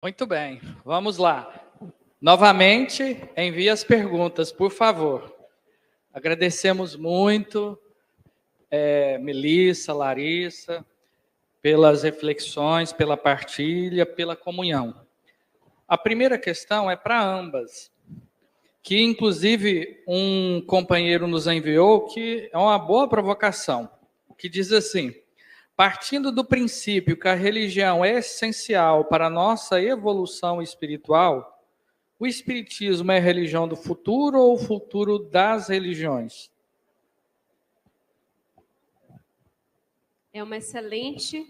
Muito bem, vamos lá. Novamente, envie as perguntas, por favor. Agradecemos muito, Melissa, Larissa, pelas reflexões, pela partilha, pela comunhão. A primeira questão é para ambas, que inclusive um companheiro nos enviou, que é uma boa provocação, que diz assim: partindo do princípio que a religião é essencial para a nossa evolução espiritual, o espiritismo é a religião do futuro ou o futuro das religiões? É uma excelente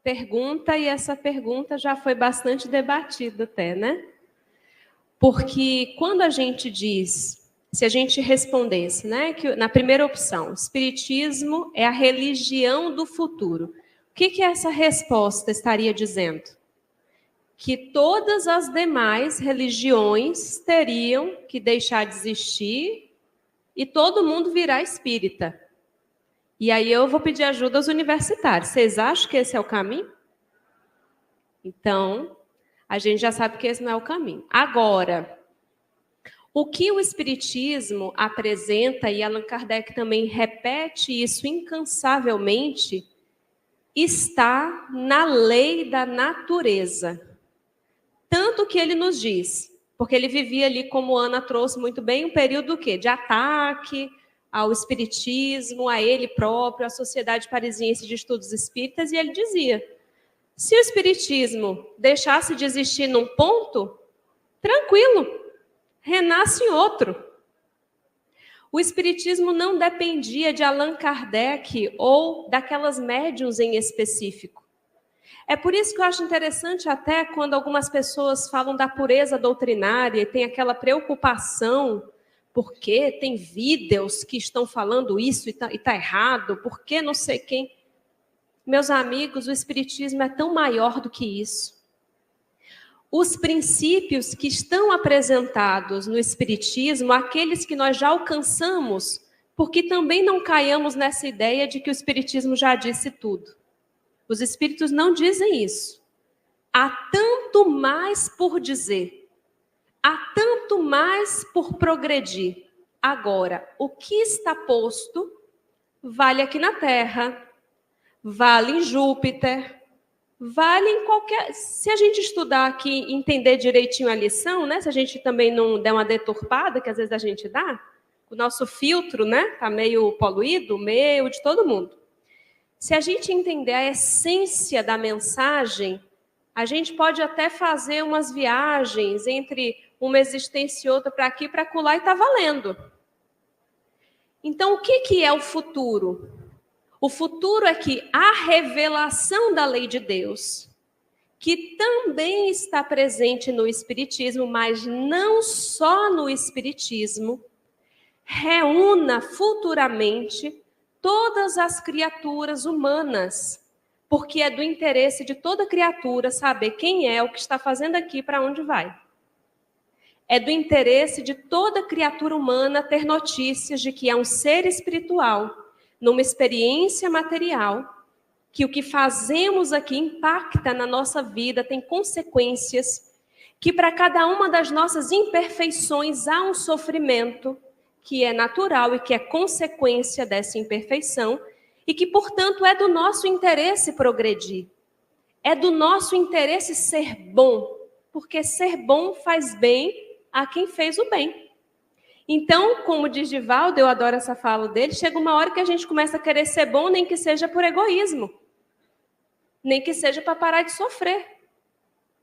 pergunta e essa pergunta já foi bastante debatida até, né? Porque quando a gente diz, se a gente respondesse, né, que na primeira opção, o espiritismo é a religião do futuro, o que essa resposta estaria dizendo? Que todas as demais religiões teriam que deixar de existir e todo mundo virar espírita. E aí eu vou pedir ajuda aos universitários. Vocês acham que esse é o caminho? Então, a gente já sabe que esse não é o caminho. Agora, o que o Espiritismo apresenta, e Allan Kardec também repete isso incansavelmente, está na lei da natureza. Tanto que ele nos diz, porque ele vivia ali, como Ana trouxe muito bem, um período do quê? De ataque ao espiritismo, a ele próprio, à Sociedade Parisiense de Estudos Espíritas, e ele dizia, se o espiritismo deixasse de existir num ponto, tranquilo, renasce em outro. O espiritismo não dependia de Allan Kardec ou daquelas médiuns em específico. É por isso que eu acho interessante até quando algumas pessoas falam da pureza doutrinária e tem aquela preocupação, porque tem vídeos que estão falando isso e tá errado, porque não sei quem. Meus amigos, o espiritismo é tão maior do que isso. Os princípios que estão apresentados no espiritismo, aqueles que nós já alcançamos, porque também não caiamos nessa ideia de que o espiritismo já disse tudo. Os espíritos não dizem isso. Há tanto mais por dizer. Há tanto mais por progredir. Agora, o que está posto vale aqui na Terra, vale em Júpiter, vale em qualquer... Se a gente estudar aqui e entender direitinho a lição, né? Se a gente também não der uma deturpada, que às vezes a gente dá, o nosso filtro, né? Está meio poluído, meio de todo mundo. Se a gente entender a essência da mensagem, a gente pode até fazer umas viagens entre uma existência e outra para aqui, para acolá, e está valendo. Então, o que é o futuro? O futuro é que a revelação da lei de Deus, que também está presente no Espiritismo, mas não só no Espiritismo, reúna futuramente todas as criaturas humanas, porque é do interesse de toda criatura saber quem é, o que está fazendo aqui, para onde vai. É do interesse de toda criatura humana ter notícias de que é um ser espiritual, numa experiência material, que o que fazemos aqui impacta na nossa vida, tem consequências, que para cada uma das nossas imperfeições há um sofrimento, que é natural e que é consequência dessa imperfeição, e que, portanto, é do nosso interesse progredir. É do nosso interesse ser bom, porque ser bom faz bem a quem fez o bem. Então, como diz Divaldo, eu adoro essa fala dele, chega uma hora que a gente começa a querer ser bom, nem que seja por egoísmo, nem que seja para parar de sofrer.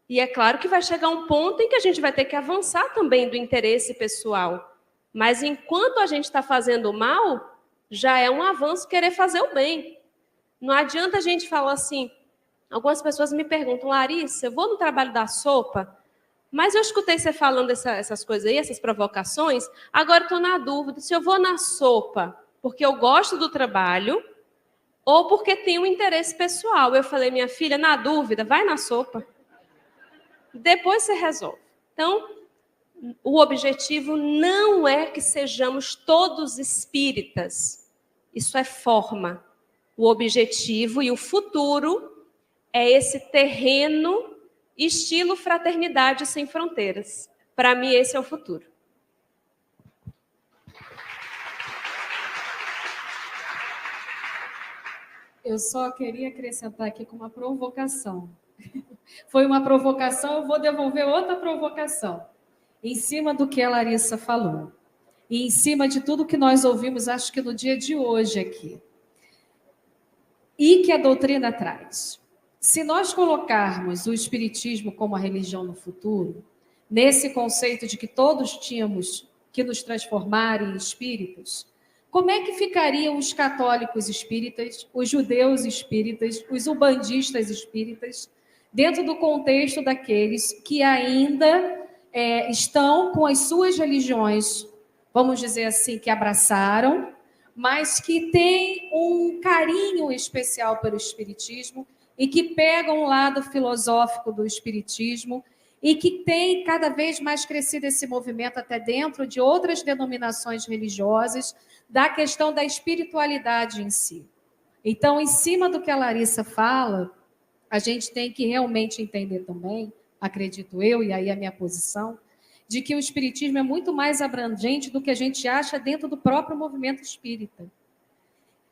E é claro que vai chegar um ponto em que a gente vai ter que avançar também do interesse pessoal. Mas enquanto a gente está fazendo o mal, já é um avanço querer fazer o bem. Não adianta a gente falar assim, algumas pessoas me perguntam, Larissa, eu vou no trabalho da sopa, mas eu escutei você falando essas coisas aí, essas provocações, agora estou na dúvida se eu vou na sopa porque eu gosto do trabalho ou porque tenho um interesse pessoal. Eu falei, minha filha, na dúvida, vai na sopa. Depois você resolve. Então, o objetivo não é que sejamos todos espíritas. Isso é forma. O objetivo e o futuro é esse terreno estilo Fraternidade Sem Fronteiras. Para mim, esse é o futuro. Eu só queria acrescentar aqui com uma provocação. Foi uma provocação, eu vou devolver outra provocação. Em cima do que a Larissa falou. E em cima de tudo que nós ouvimos, acho que no dia de hoje aqui. E que a doutrina traz. Se nós colocarmos o Espiritismo como a religião no futuro, nesse conceito de que todos tínhamos que nos transformar em espíritos, como é que ficariam os católicos espíritas, os judeus espíritas, os umbandistas espíritas, dentro do contexto daqueles que ainda estão com as suas religiões, vamos dizer assim, que abraçaram, mas que têm um carinho especial pelo espiritismo e que pegam um lado filosófico do espiritismo e que tem cada vez mais crescido esse movimento até dentro de outras denominações religiosas, da questão da espiritualidade em si. Então, em cima do que a Larissa fala, a gente tem que realmente entender também, acredito eu, e aí a minha posição, de que o espiritismo é muito mais abrangente do que a gente acha dentro do próprio movimento espírita.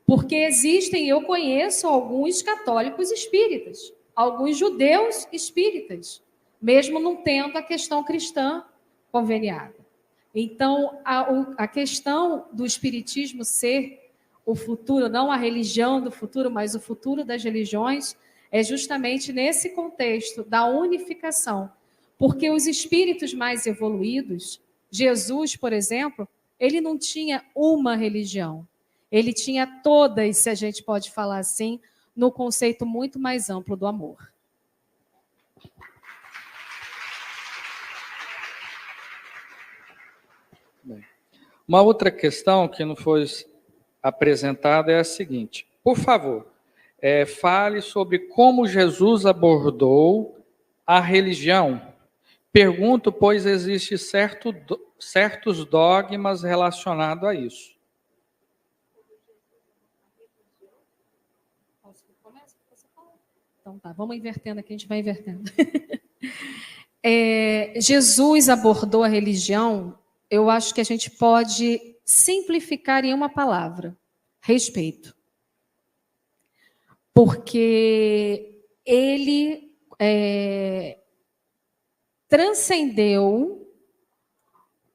Porque existem, eu conheço alguns católicos espíritas, alguns judeus espíritas, mesmo não tendo a questão cristã conveniada. Então, a questão do espiritismo ser o futuro, não a religião do futuro, mas o futuro das religiões, é justamente nesse contexto da unificação. Porque os espíritos mais evoluídos, Jesus, por exemplo, ele não tinha uma religião. Ele tinha todas, se a gente pode falar assim, no conceito muito mais amplo do amor. Bem, uma outra questão que não foi apresentada é a seguinte. Por favor, fale sobre como Jesus abordou a religião. Pergunto, pois existem certos dogmas relacionados a isso. Então tá, vamos invertendo aqui, a gente vai invertendo. Jesus abordou a religião, eu acho que a gente pode simplificar em uma palavra: respeito. Porque ele transcendeu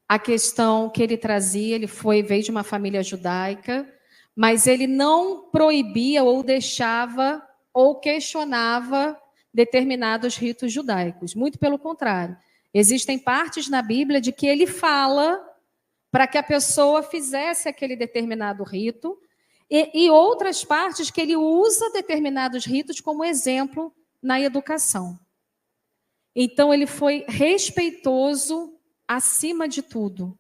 a questão que ele trazia, ele veio de uma família judaica, mas ele não proibia ou deixava ou questionava determinados ritos judaicos. Muito pelo contrário. Existem partes na Bíblia de que ele fala para que a pessoa fizesse aquele determinado rito, e outras partes que ele usa determinados ritos como exemplo na educação. Então, ele foi respeitoso acima de tudo,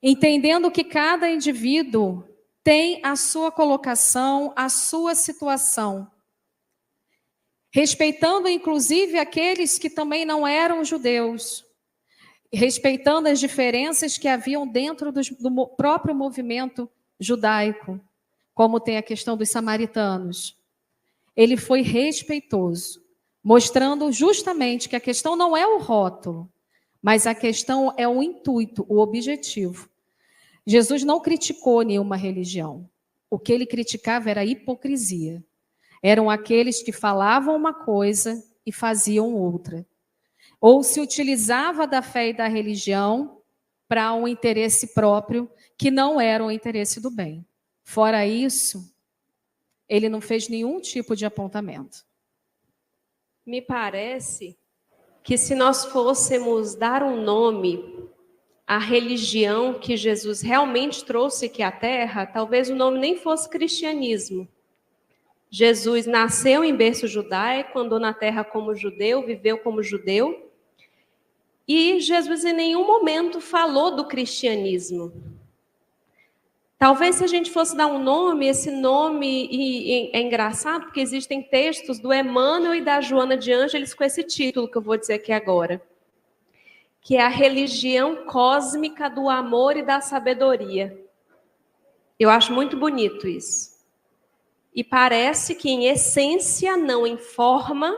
entendendo que cada indivíduo tem a sua colocação, a sua situação, respeitando inclusive aqueles que também não eram judeus, respeitando as diferenças que haviam dentro do próprio movimento judaico, como tem a questão dos samaritanos. Ele foi respeitoso, mostrando justamente que a questão não é o rótulo, mas a questão é o intuito, o objetivo. Jesus não criticou nenhuma religião. O que ele criticava era a hipocrisia. Eram aqueles que falavam uma coisa e faziam outra. Ou se utilizava da fé e da religião para um interesse próprio, que não era o interesse do bem. Fora isso, ele não fez nenhum tipo de apontamento. Me parece que se nós fôssemos dar um nome à religião que Jesus realmente trouxe aqui à Terra, talvez o nome nem fosse cristianismo. Jesus nasceu em berço judaico, andou na Terra como judeu, viveu como judeu, e Jesus em nenhum momento falou do cristianismo. Talvez se a gente fosse dar um nome, esse nome é engraçado, porque existem textos do Emmanuel e da Joana de Ângeles com esse título que eu vou dizer aqui agora, que é a religião cósmica do amor e da sabedoria. Eu acho muito bonito isso. E parece que, em essência, não em forma,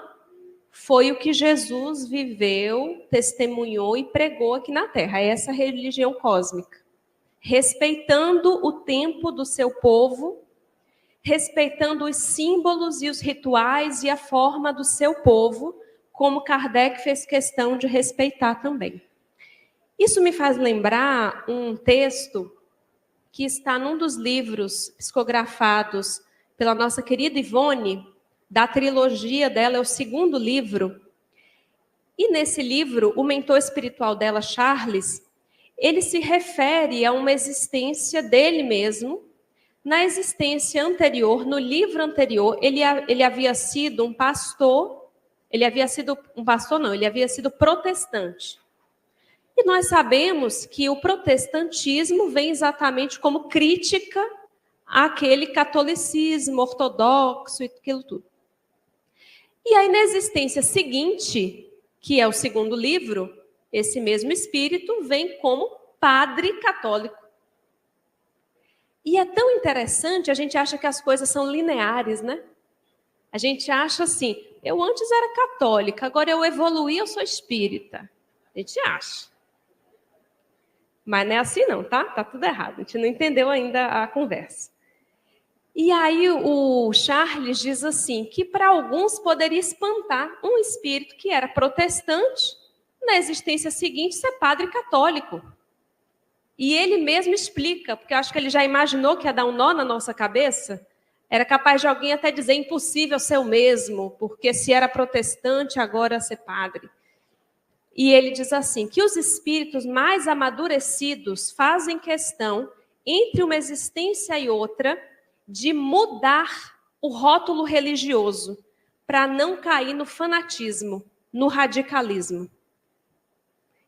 foi o que Jesus viveu, testemunhou e pregou aqui na Terra, essa religião cósmica. Respeitando o tempo do seu povo, respeitando os símbolos e os rituais e a forma do seu povo, como Kardec fez questão de respeitar também. Isso me faz lembrar um texto que está num dos livros psicografados pela nossa querida Ivone, da trilogia dela, é o 2º livro. E nesse livro, o mentor espiritual dela, Charles, ele se refere a uma existência dele mesmo. Na existência anterior, no livro anterior, ele havia sido um pastor, ele havia sido protestante. E nós sabemos que o protestantismo vem exatamente como crítica àquele catolicismo ortodoxo e aquilo tudo. E aí, na existência seguinte, que é o 2º livro, esse mesmo espírito vem como padre católico. E é tão interessante, a gente acha que as coisas são lineares, né? A gente acha assim, eu antes era católica, agora eu evoluí, eu sou espírita. A gente acha. Mas não é assim não, tá? Tá tudo errado. A gente não entendeu ainda a conversa. E aí o Charles diz assim, que para alguns poderia espantar um espírito que era protestante, na existência seguinte ser padre católico. E ele mesmo explica, porque eu acho que ele já imaginou que ia dar um nó na nossa cabeça. Era capaz de alguém até dizer impossível ser o mesmo, porque se era protestante, agora ser padre. E ele diz assim, que os espíritos mais amadurecidos fazem questão, entre uma existência e outra, de mudar o rótulo religioso, para não cair no fanatismo, no radicalismo,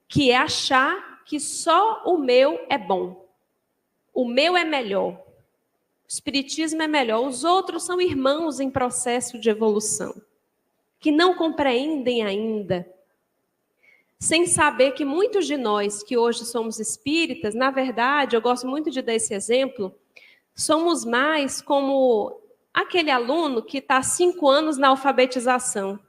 que é achar que só o meu é bom, o meu é melhor, o espiritismo é melhor, os outros são irmãos em processo de evolução, que não compreendem ainda, sem saber que muitos de nós que hoje somos espíritas, na verdade, eu gosto muito de dar esse exemplo, somos mais como aquele aluno que está há 5 anos na alfabetização.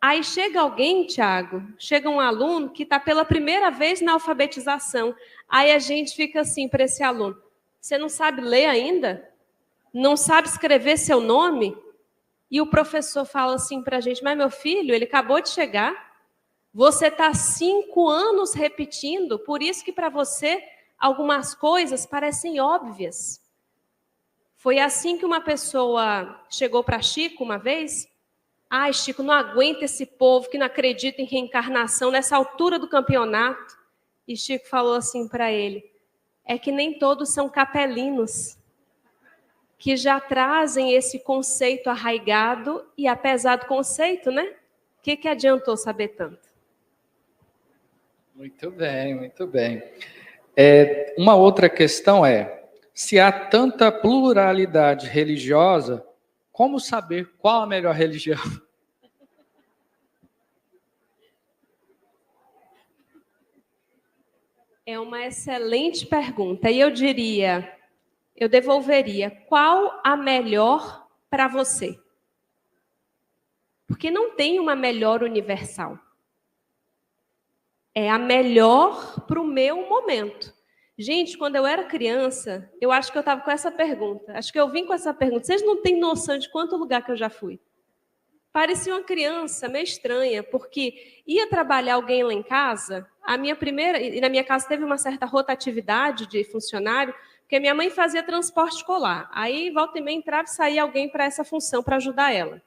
Aí chega alguém, Tiago, chega um aluno que está pela primeira vez na alfabetização. Aí a gente fica assim para esse aluno, você não sabe ler ainda? Não sabe escrever seu nome? E o professor fala assim para a gente, mas meu filho, ele acabou de chegar, você está 5 anos repetindo, por isso que para você algumas coisas parecem óbvias. Foi assim que uma pessoa chegou para Chico uma vez. Ai, Chico, não aguenta esse povo que não acredita em reencarnação nessa altura do campeonato. E Chico falou assim para ele, é que nem todos são capelinos, que já trazem esse conceito arraigado e apesar do conceito, né? O que adiantou saber tanto? Muito bem, muito bem. Uma outra questão é, se há tanta pluralidade religiosa, como saber qual a melhor religião? É uma excelente pergunta. E eu devolveria, qual a melhor para você? Porque não tem uma melhor universal. É a melhor para o meu momento. Gente, quando eu era criança, eu acho que eu estava com essa pergunta. Acho que eu vim com essa pergunta. Vocês não têm noção de quanto lugar que eu já fui. Parecia uma criança meio estranha, porque ia trabalhar alguém lá em casa, e na minha casa teve uma certa rotatividade de funcionário, porque minha mãe fazia transporte escolar. Aí, volta e meia, entrava e saía alguém para essa função, para ajudar ela.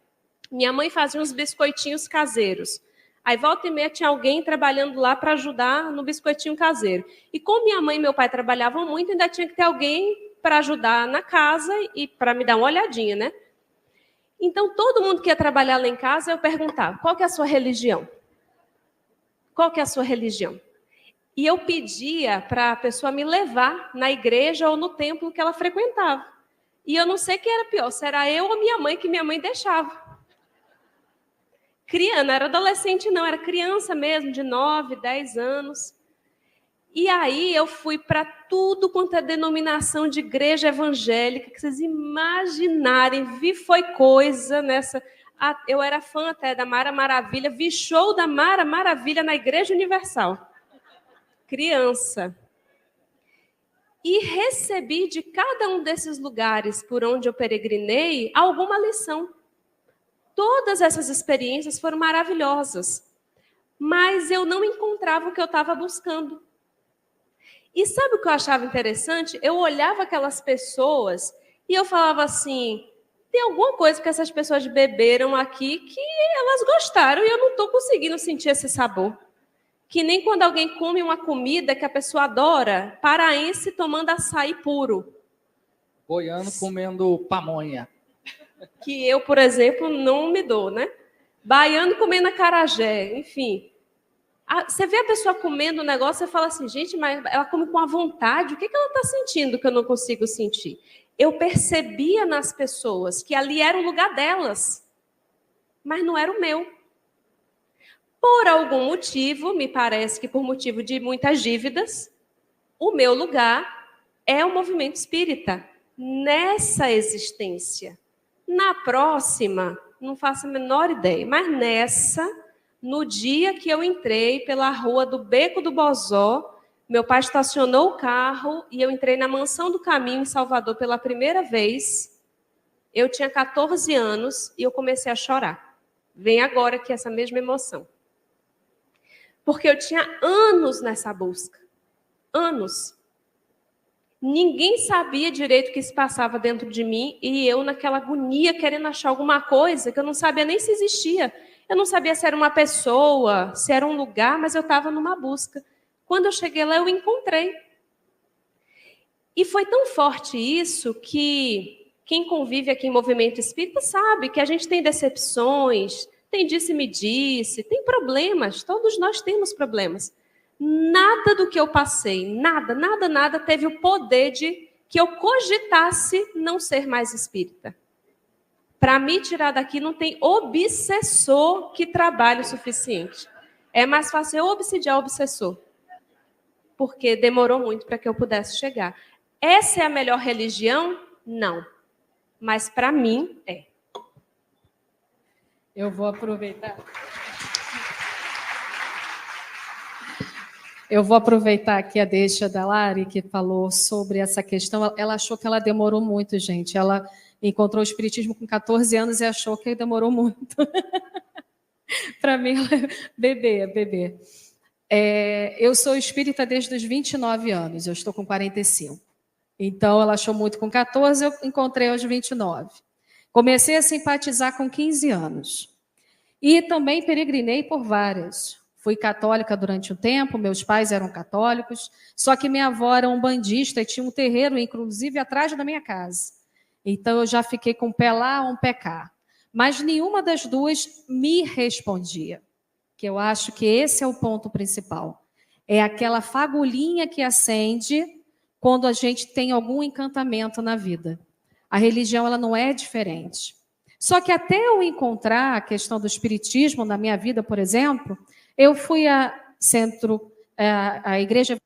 Minha mãe fazia uns biscoitinhos caseiros. Aí, volta e meia, tinha alguém trabalhando lá para ajudar no biscoitinho caseiro. E como minha mãe e meu pai trabalhavam muito, ainda tinha que ter alguém para ajudar na casa e para me dar uma olhadinha, né? Então, todo mundo que ia trabalhar lá em casa, eu perguntava, qual que é a sua religião? Qual que é a sua religião? E eu pedia para a pessoa me levar na igreja ou no templo que ela frequentava. E eu não sei quem era pior, se era eu ou minha mãe, que minha mãe deixava. Criança, não era adolescente não, era criança mesmo, de 9, 10 anos. E aí eu fui para tudo quanto é denominação de igreja evangélica, que vocês imaginarem, vi foi coisa nessa. Eu era fã até da Mara Maravilha, vi show da Mara Maravilha na Igreja Universal. Criança. E recebi de cada um desses lugares por onde eu peregrinei alguma lição. Todas essas experiências foram maravilhosas, mas eu não encontrava o que eu estava buscando. E sabe o que eu achava interessante? Eu olhava aquelas pessoas e eu falava assim, tem alguma coisa que essas pessoas beberam aqui que elas gostaram e eu não estou conseguindo sentir esse sabor. Que nem quando alguém come uma comida que a pessoa adora, paraense tomando açaí puro. Goiano comendo pamonha. Que eu, por exemplo, não me dou, né? Baiano comendo acarajé, enfim. Você vê a pessoa comendo um negócio e fala assim, gente, mas ela come com a vontade, o que ela está sentindo que eu não consigo sentir? Eu percebia nas pessoas que ali era o lugar delas, mas não era o meu. Por algum motivo, me parece que por motivo de muitas dívidas, o meu lugar é o movimento espírita, nessa existência. Na próxima, não faço a menor ideia, mas nessa, no dia que eu entrei pela rua do Beco do Bozó, meu pai estacionou o carro e eu entrei na Mansão do Caminho em Salvador pela primeira vez. Eu tinha 14 anos e eu comecei a chorar. Vem agora aqui essa mesma emoção. Porque eu tinha anos nessa busca. Anos. Ninguém sabia direito o que se passava dentro de mim e eu naquela agonia querendo achar alguma coisa que eu não sabia nem se existia. Eu não sabia se era uma pessoa, se era um lugar, mas eu estava numa busca. Quando eu cheguei lá, eu encontrei. E foi tão forte isso que quem convive aqui em movimento espírita sabe que a gente tem decepções, tem disse-me-disse, tem problemas, todos nós temos problemas. Nada do que eu passei, nada teve o poder de que eu cogitasse não ser mais espírita. Para me tirar daqui não tem obsessor que trabalhe o suficiente. É mais fácil eu obsidiar o obsessor, porque demorou muito para que eu pudesse chegar. Essa é a melhor religião? Não. Mas para mim é. Eu vou aproveitar. Eu vou aproveitar aqui a deixa da Lari, que falou sobre essa questão. Ela achou que ela demorou muito, gente. Ela encontrou o espiritismo com 14 anos e achou que demorou muito. Para mim, bebê. Eu sou espírita desde os 29 anos. Eu estou com 45. Então, ela achou muito com 14, eu encontrei aos 29. Comecei a simpatizar com 15 anos. E também peregrinei por várias. Fui católica durante um tempo, meus pais eram católicos, só que minha avó era umbandista e tinha um terreiro, inclusive, atrás da minha casa. Então, eu já fiquei com um pé lá, um pé cá. Mas nenhuma das duas me respondia, que eu acho que esse é o ponto principal. É aquela fagulhinha que acende quando a gente tem algum encantamento na vida. A religião ela não é diferente. Só que até eu encontrar a questão do espiritismo na minha vida, por exemplo, eu fui a igreja,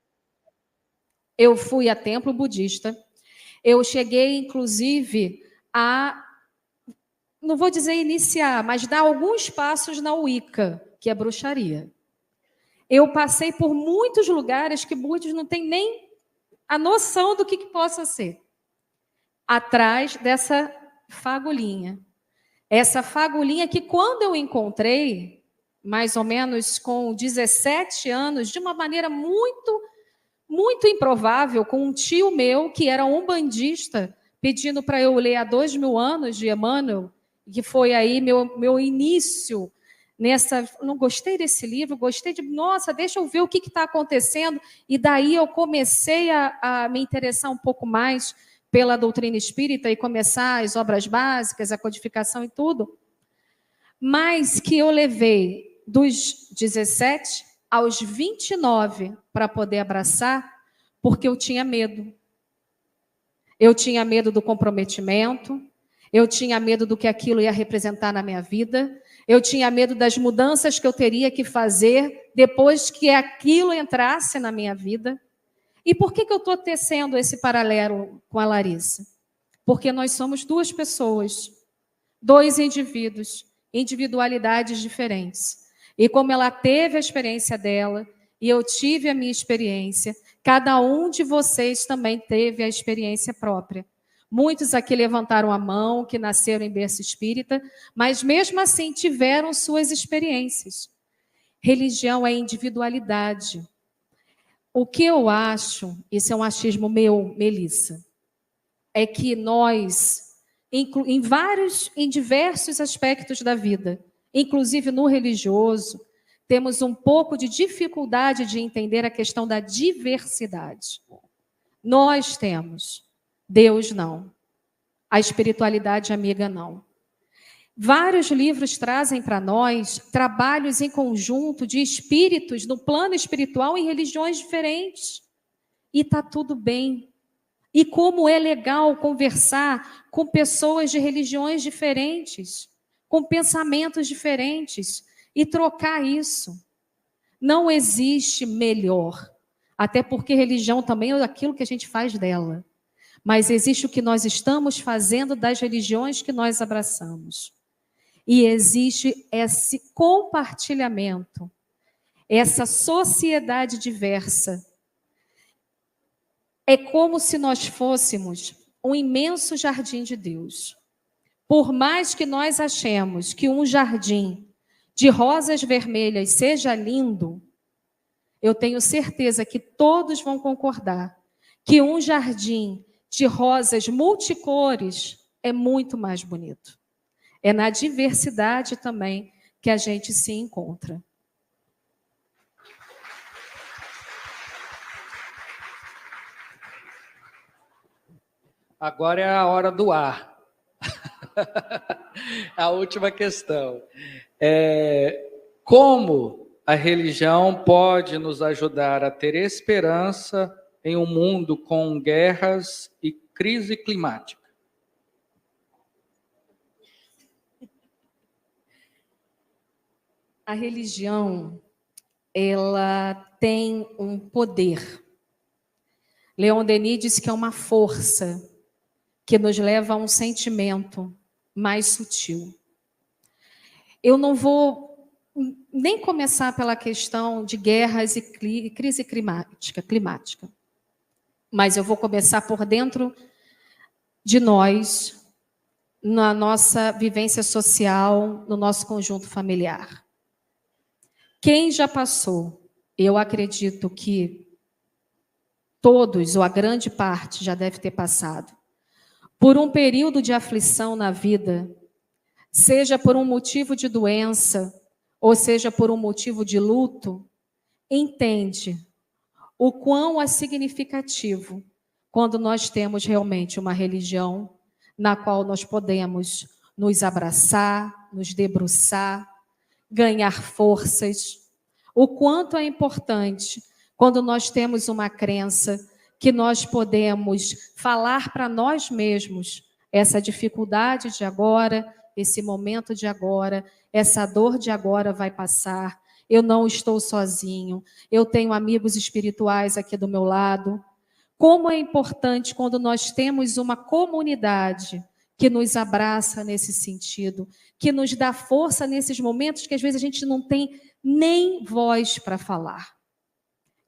eu fui a templo budista, eu cheguei, inclusive, não vou dizer iniciar, mas dar alguns passos na Wicca, que é bruxaria. Eu passei por muitos lugares que muitos não têm nem a noção do que possa ser. Atrás dessa fagulhinha. Essa fagulhinha que quando eu encontrei, mais ou menos com 17 anos, de uma maneira muito, muito improvável, com um tio meu, que era umbandista, pedindo para eu ler há 2000 anos de Emmanuel, que foi aí meu início nessa... Não gostei desse livro, gostei de... Nossa, deixa eu ver o que está acontecendo. E daí eu comecei a me interessar um pouco mais pela doutrina espírita e começar as obras básicas, a codificação e tudo. Mas que eu levei dos 17 aos 29 para poder abraçar, porque eu tinha medo. Eu tinha medo do comprometimento, eu tinha medo do que aquilo ia representar na minha vida, eu tinha medo das mudanças que eu teria que fazer depois que aquilo entrasse na minha vida. E por que eu estou tecendo esse paralelo com a Larissa? Porque nós somos duas pessoas, dois indivíduos individualidades diferentes. E como ela teve a experiência dela, e eu tive a minha experiência, cada um de vocês também teve a experiência própria. Muitos aqui levantaram a mão, que nasceram em berço espírita, mas mesmo assim tiveram suas experiências. Religião é individualidade. O que eu acho, isso é um achismo meu, Melissa, é que nós, em diversos aspectos da vida, inclusive no religioso, temos um pouco de dificuldade de entender a questão da diversidade. Nós temos, Deus não. A espiritualidade amiga não. Vários livros trazem para nós trabalhos em conjunto de espíritos no plano espiritual em religiões diferentes. E está tudo bem. E como é legal conversar com pessoas de religiões diferentes, com pensamentos diferentes, e trocar isso. Não existe melhor, até porque religião também é aquilo que a gente faz dela. Mas existe o que nós estamos fazendo das religiões que nós abraçamos. E existe esse compartilhamento, essa sociedade diversa. É como se nós fôssemos um imenso jardim de Deus. Por mais que nós achemos que um jardim de rosas vermelhas seja lindo, eu tenho certeza que todos vão concordar que um jardim de rosas multicores é muito mais bonito. É na diversidade também que a gente se encontra. Agora é a hora do ar. A última questão. Como a religião pode nos ajudar a ter esperança em um mundo com guerras e crise climática? A religião, ela tem um poder. Leon Denis diz que é uma força que nos leva a um sentimento mais sutil. Eu não vou nem começar pela questão de guerras e crise climática, mas eu vou começar por dentro de nós, na nossa vivência social, no nosso conjunto familiar. Quem já passou, eu acredito que todos, ou a grande parte, já deve ter passado, por um período de aflição na vida, seja por um motivo de doença, ou seja por um motivo de luto, entende o quão é significativo quando nós temos realmente uma religião na qual nós podemos nos abraçar, nos debruçar, ganhar forças. O quanto é importante quando nós temos uma crença que nós podemos falar para nós mesmos essa dificuldade de agora, esse momento de agora, essa dor de agora vai passar, eu não estou sozinho, eu tenho amigos espirituais aqui do meu lado. Como é importante quando nós temos uma comunidade que nos abraça nesse sentido, que nos dá força nesses momentos que às vezes a gente não tem nem voz para falar,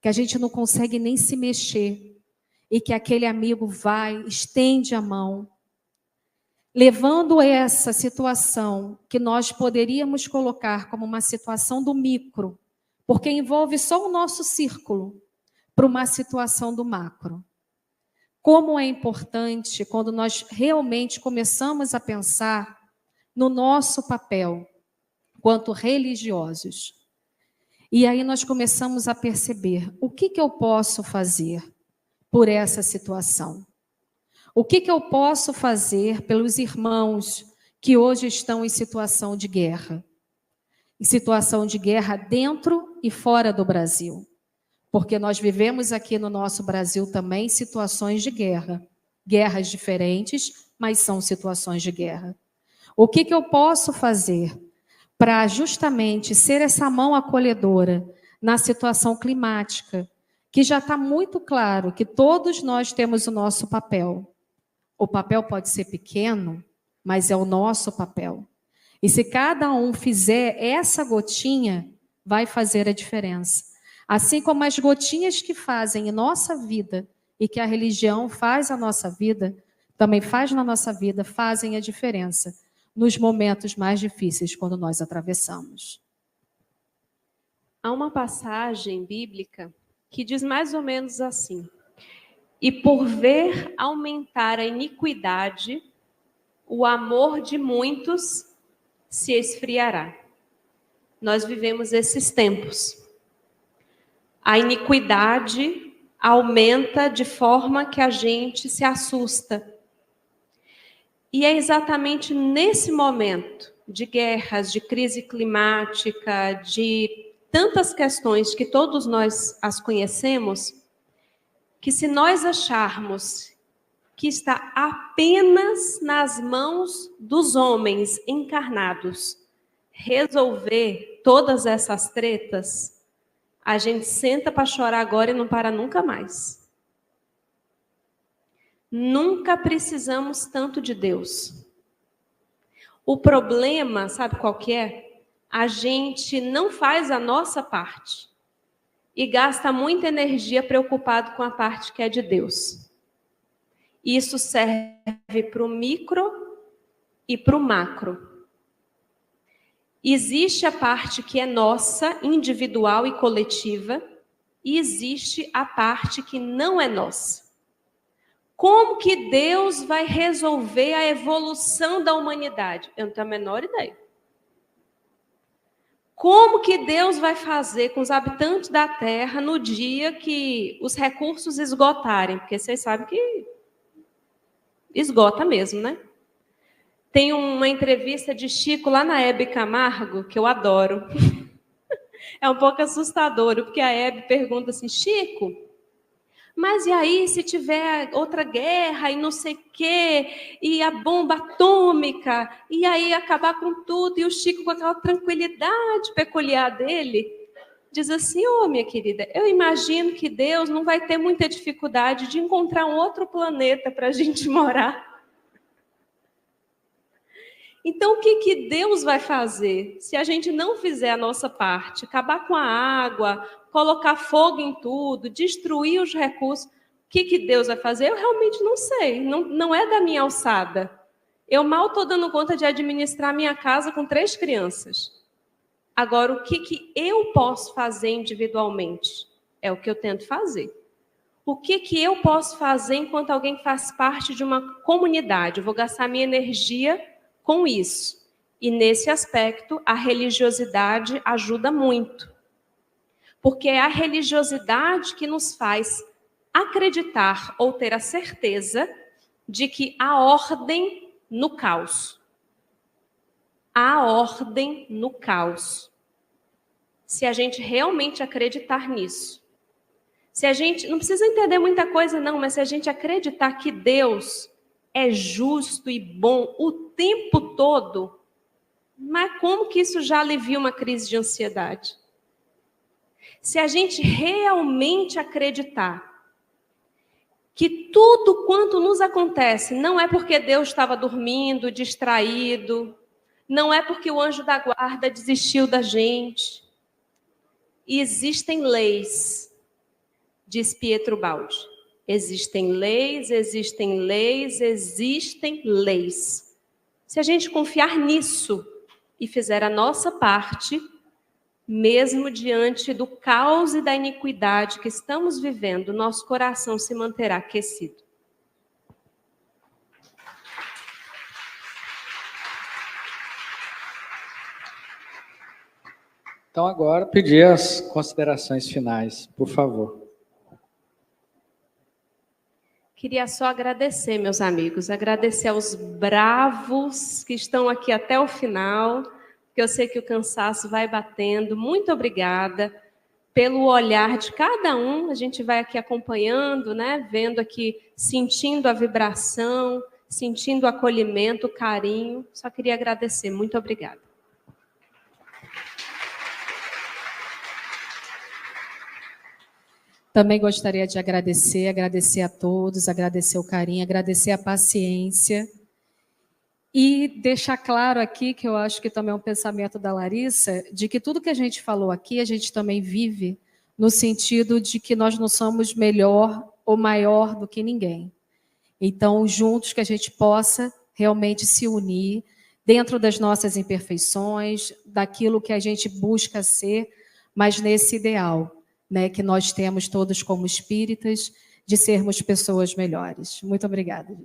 que a gente não consegue nem se mexer, e que aquele amigo vai, estende a mão, levando essa situação que nós poderíamos colocar como uma situação do micro, porque envolve só o nosso círculo, para uma situação do macro. Como é importante quando nós realmente começamos a pensar no nosso papel quanto religiosos. E aí nós começamos a perceber o que eu posso fazer por essa situação. O que eu posso fazer pelos irmãos que hoje estão em situação de guerra? Em situação de guerra dentro e fora do Brasil. Porque nós vivemos aqui no nosso Brasil também situações de guerra. Guerras diferentes, mas são situações de guerra. O que eu posso fazer para justamente ser essa mão acolhedora na situação climática, que já está muito claro que todos nós temos o nosso papel. O papel pode ser pequeno, mas é o nosso papel. E se cada um fizer essa gotinha, vai fazer a diferença. Assim como as gotinhas que fazem em nossa vida e que a religião faz na nossa vida, também faz na nossa vida, fazem a diferença nos momentos mais difíceis quando nós atravessamos. Há uma passagem bíblica que diz mais ou menos assim: e por ver aumentar a iniquidade, o amor de muitos se esfriará. Nós vivemos esses tempos. A iniquidade aumenta de forma que a gente se assusta. E é exatamente nesse momento de guerras, de crise climática, de tantas questões que todos nós as conhecemos, que se nós acharmos que está apenas nas mãos dos homens encarnados resolver todas essas tretas, a gente senta para chorar agora e não para nunca mais. Nunca precisamos tanto de Deus. O problema, sabe qual que é? A gente não faz a nossa parte e gasta muita energia preocupado com a parte que é de Deus. Isso serve para o micro e para o macro. Existe a parte que é nossa, individual e coletiva, e existe a parte que não é nossa. Como que Deus vai resolver a evolução da humanidade? Eu não tenho a menor ideia. Como que Deus vai fazer com os habitantes da Terra no dia que os recursos esgotarem? Porque vocês sabem que esgota mesmo, né? Tem uma entrevista de Chico lá na Hebe Camargo, que eu adoro. É um pouco assustador, porque a Hebe pergunta assim: Chico, mas e aí se tiver outra guerra e não sei o quê, e a bomba atômica, e aí acabar com tudo, e o Chico com aquela tranquilidade peculiar dele, diz assim: ô, minha querida, eu imagino que Deus não vai ter muita dificuldade de encontrar um outro planeta para a gente morar. Então, o que Deus vai fazer se a gente não fizer a nossa parte? Acabar com a água, colocar fogo em tudo, destruir os recursos. O que Deus vai fazer? Eu realmente não sei. Não é da minha alçada. Eu mal estou dando conta de administrar minha casa com 3 crianças. Agora, o que eu posso fazer individualmente? É o que eu tento fazer. O que eu posso fazer enquanto alguém faz parte de uma comunidade? Eu vou gastar minha energia com isso. E nesse aspecto, a religiosidade ajuda muito. Porque é a religiosidade que nos faz acreditar ou ter a certeza de que há ordem no caos. Há ordem no caos. Se a gente realmente acreditar nisso. Se a gente, não precisa entender muita coisa não, mas se a gente acreditar que Deus é justo e bom o tempo todo, mas como que isso já alivia uma crise de ansiedade? Se a gente realmente acreditar que tudo quanto nos acontece não é porque Deus estava dormindo, distraído, não é porque o anjo da guarda desistiu da gente. E existem leis, diz Pietro Baldi. Existem leis, existem leis, existem leis. Se a gente confiar nisso e fizer a nossa parte, mesmo diante do caos e da iniquidade que estamos vivendo, nosso coração se manterá aquecido. Então, agora, pedir as considerações finais, por favor. Queria só agradecer, meus amigos, agradecer aos bravos que estão aqui até o final, porque eu sei que o cansaço vai batendo. Muito obrigada pelo olhar de cada um. A gente vai aqui acompanhando, né? Vendo aqui, sentindo a vibração, sentindo o acolhimento, o carinho. Só queria agradecer. Muito obrigada. Também gostaria de agradecer a todos, agradecer o carinho, agradecer a paciência E deixar claro aqui, que eu acho que também é um pensamento da Larissa, de que tudo que a gente falou aqui, a gente também vive no sentido de que nós não somos melhor ou maior do que ninguém. Então, juntos que a gente possa realmente se unir dentro das nossas imperfeições, daquilo que a gente busca ser, mas nesse ideal, né, que nós temos todos como espíritas, de sermos pessoas melhores. Muito obrigada.